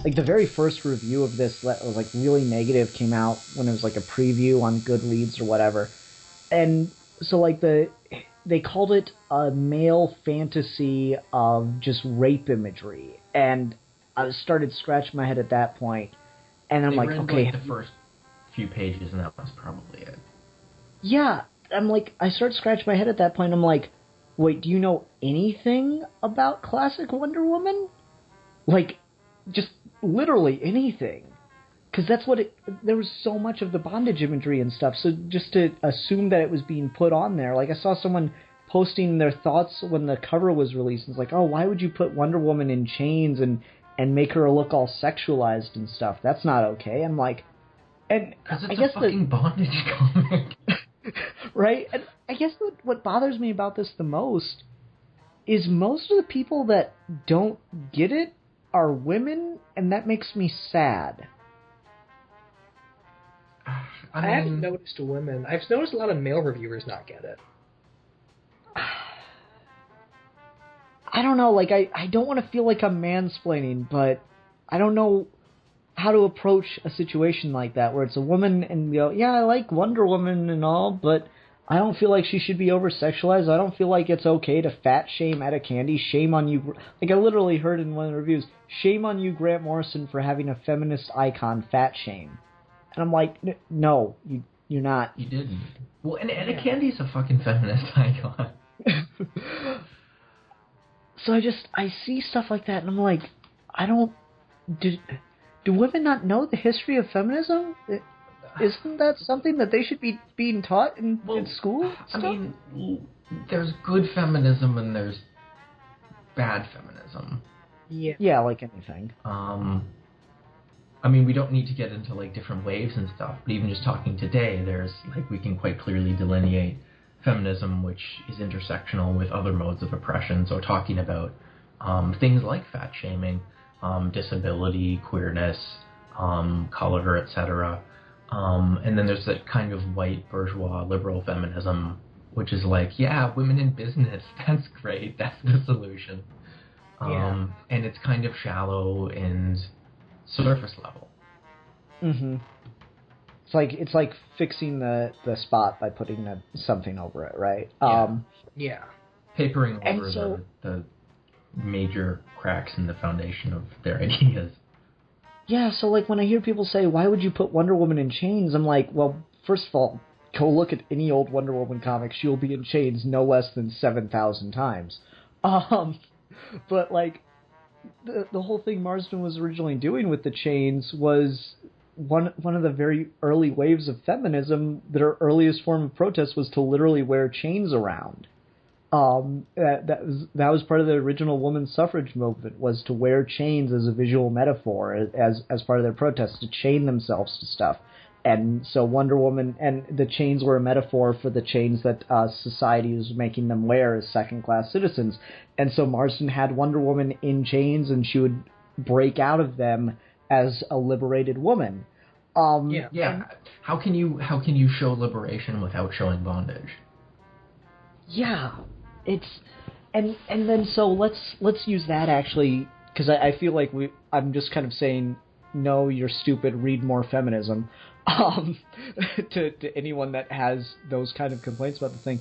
like the very first review of this that was like really negative came out when it was like a preview on Goodreads or whatever, and so like they called it a male fantasy of just rape imagery, and I started scratching my head at that point, and I'm They like, read okay, like the first few pages, and that was probably it. yeah, I'm like, I start scratching my head at that point. I'm like, wait, do you know anything about classic Wonder Woman? Like, just literally anything. Because that's what it. There was so much of the bondage imagery and stuff. So just to assume that it was being put on there, like I saw someone posting their thoughts when the cover was released. It's like, oh, why would you put Wonder Woman in chains and make her look all sexualized and stuff? That's not okay. I'm like, and Because I it's guess a fucking bondage comic. right? And I guess what bothers me about this the most is most of the people that don't get it are women, and that makes me sad. I haven't noticed women. I've noticed a lot of male reviewers not get it. I don't know, like, I don't want to feel like I'm mansplaining, but I don't know how to approach a situation like that, where it's a woman and you go, yeah, I like Wonder Woman and all, but I don't feel like she should be over-sexualized. I don't feel like it's okay to fat shame Etta Candy. Shame on you. Like, I literally heard in one of the reviews, shame on you, Grant Morrison, for having a feminist icon fat shame. And I'm like, no, you're not. You didn't. Well, and Etta Candy's a fucking feminist icon. So I see stuff like that, and I'm like, I don't. Do women not know the history of feminism? Isn't that something that they should be being taught in school? I mean, there's good feminism and there's bad feminism. Yeah. Yeah, like anything. I mean, we don't need to get into like different waves and stuff, but even just talking today, there's like we can quite clearly delineate feminism, which is intersectional with other modes of oppression. So talking about things like fat shaming, disability, queerness, color, etc. And then there's that kind of white bourgeois liberal feminism, which is like, yeah, women in business, that's great, that's the solution. And it's kind of shallow and surface level. Mm-hmm. It's like fixing the spot by putting something over it, right? Yeah. Papering over the major cracks in the foundation of their ideas. Yeah, so like when I hear people say, why would you put Wonder Woman in chains? I'm like, well, first of all, go look at any old Wonder Woman comic. She'll be in chains no less than 7,000 times. But like, the whole thing Marsden was originally doing with the chains was one of the very early waves of feminism. Their earliest form of protest was to literally wear chains around. That was part of the original women's suffrage movement, was to wear chains as a visual metaphor as part of their protest, to chain themselves to stuff. And so Wonder Woman and the chains were a metaphor for the chains that society was making them wear as second-class citizens. And so Marsden had Wonder Woman in chains, and she would break out of them as a liberated woman. Yeah. How can you show liberation without showing bondage? Yeah, it's and then so let's use that actually, because I feel like I'm just kind of saying, no, you're stupid, read more feminism, to anyone that has those kind of complaints about the thing.